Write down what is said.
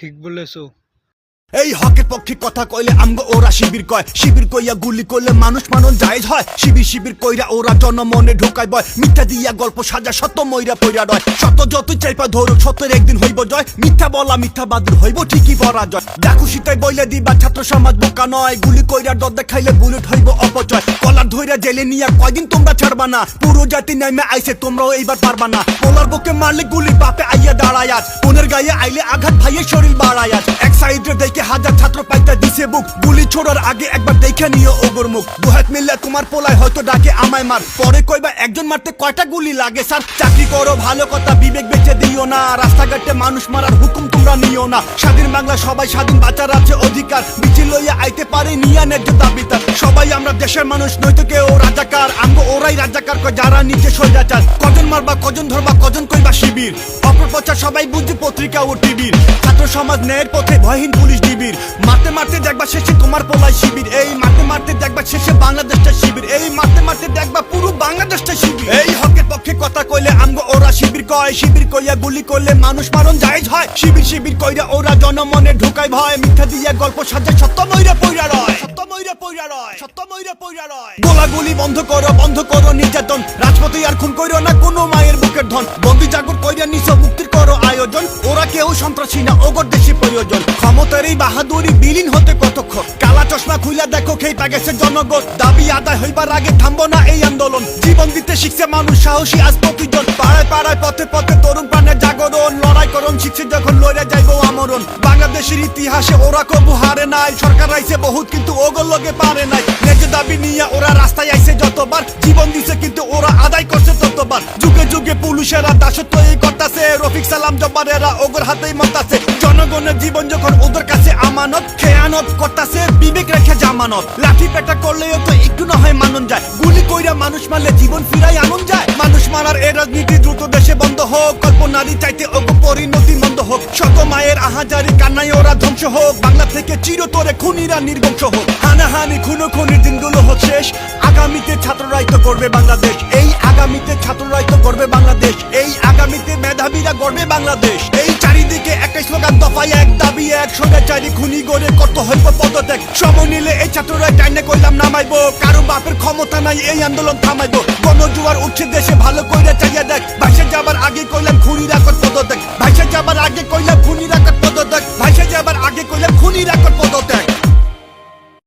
ঠিক বলেছো। এই হকের পক্ষে কথা কইলে আমগো ওরা শিবির কয়, শিবির কইয়া গুলি করলে মানুষ মানন জায়েজ হয়। শিবির শিবির কইরা ওরা জনমনে ঢোকায় বয়, মিথ্যা দিয়া গল্প সাজা সত্য মইরা পইরা রয়। সত্য যতই চাইপা ধরুক সত্যের একদিন হইব জয়, মিথ্যা বলা মিথ্যা বাদুর হইব ঠিকই পরাজয়। দেখো সীতাই বইলে দিবা ছাত্র সমাজ বোকা নয়, গুলি কইরা ডর দেখাইলে বুলেট হইব অপচয়। কলার ধইরা জেলে নিয়া কয়দিন তোমরা ছাড়বা না, পুরো জাতি নামে আইছে তোমরাও এইবার পারবা না। পোলার বুকে মারলে গুলি বাপে আইয়া দাঁড়ায় আজ, বোনের গায়ে আইলে আঘাত ভাইয়ের শরীর বাড়ায় আজ। এক সাইডে দেখে হাজার ছাত্র পাইতা দিছে বুক, গুলি ছোড়ার আগে একবার দেখে নিও ওগর মুখ। দুহাত মিললে তোমার পোলায় হয়তো ডাকে আমায় মার, পরে কইবা একজন মারতে কয়টা গুলি লাগে স্যার। চাকরি করো ভালো কথা বিবেক বেঁচে দিও না, রাস্তাঘাটে মানুষ মারার হুকুম তোমরা নিও না। স্বাধীন বাংলা সবাই স্বাধীন, বাঁচার আছে অধিকার, মিছিল লইয়া আইতে পারে নিয়া ন্যায্য দাবিদার। সবাই আমরা দেশের মানুষ, নয়তো কেউ রাজাকার, আমগো ওরাই রাজাকার কয় যারা নিজে স্বৈরাচার। কজন মারবা কজন ধরবা কজন কইবা শিবির, অপপ্রচার সবাই বুঝে পত্রিকা ও টিভির। ছাত্র সমাজ ন্যায়ের পথে ভয়হীন পুলিশ ডিবির, মারতে মারতে দেখবা শেষে তোমার পোলাই শিবির। এই মারতে মারতে দেখবা শেষে বাংলাদেশটা শিবির, এই মারতে মারতে দেখবা পুরো বাংলাদেশটা শিবির। এই হকের পক্ষে কথা কইলে আমগো ওরা শিবির কয়, শিবির কইয়া গুলি করলে মানুষ মারণ জায়েজ হয়। শিবির শিবির কইরা ওরা জনমনে ঢোকায় ভয়, মিথ্যা দিয়া গল্প সাজায় সত্য মইরা পইরা রয়, সত্য মইরা পইরা রয়, সত্য মইরা পইরা রয়। গোলাগুলি বন্ধ করো নির্যাতন, রাজপথে আর খুন কইরো না কোনো মায়ের বুকের ধন। বন্দি জাগর কইরা নিছো মুক্তির করো আয়োজন, ওরা কেউ সন্ত্রাসী না ওগর দেশে প্রয়োজন। ক্ষমতার এই বাহাদুরি বিলীন হতে কতক্ষণ, কালা চশমা খুইলা দেখো খেইপা গেছে জনগণ। দাবি আদায় হইবার আগে থামবো না এই আন্দোলন, জীবন দিতে শিখছে মানুষ সাহসী আজ প্রতিজন। পাড়ায় পাড়ায় পথে পথে তরুণ প্রাণের জাগরণ, লড়াই করণ শিখছে যখন লড়ে যাইবো আমরণ। বাংলাদেশের ইতিহাসে ওরা কবু হারে নাই, সরকার আইছে বহুত কিন্তু ওগর লগে পারে নাই। ন্যায্য দাবি নিয়ে ওরা রাস্তায় আইছে যতবার, জীবন দিছে কিন্তু ওরা আদায় করছে ততবার। যুগে যুগে পুলিশেরা দাসত্ব এই করতাছে, রফিক সালাম জব্বারেরা ওগর হাতেই মতাছে। জনগণের জীবন যখন ওদের কাছে আমানত, খেয়ানত করতাছে বিবেক রেখে জামানত। লাঠি পেটা করলেও তো একটু না হয় মানন যায়, গুলি কইরা মানুষ মারলে জীবন ফিরাই আনন্দ যায়। মানুষ মারার এ রাজনীতি দ্রুত দেশে বন্ধ হোক, কল্পনারী চাইতে ওগো পরিণতি মন্দ হোক। শত মায়ের আহাজারি কান্নায় ওরা ধ্বংস হোক, বাংলা থেকে চিরতরে খুনিরা নির্বংশ হোক। হানাহানি খুনোখুনির দিনগুলো হোক শেষ, আগামীতে ছাত্ররাই তো করবে বাংলাদেশ। এই আগামীতে ছাত্ররাই তো করবে বাংলাদেশ, এই আগামীতে মেধাবীরা গড়বে বাংলাদেশ। এই চারিদিকে একই স্লোগান দফায় এক দাবি এক, সঙ্গে চারি খুনি গড়ে কত হইব পদত্যাগ। সময় নিলে এই ছাত্ররাই টাইনে কইলাম নামাইবো, কারো বাপের ক্ষমতা নাই এই আন্দোলন থামাইবো। গণজোয়ার উঠছে দেশে ভালো কইরা চাইয়া দেখ, ভাইসে যাবার আগে কইলাম খুনিরা কর পদত্যাগ, ভাইসে যাবার আগে কইলাম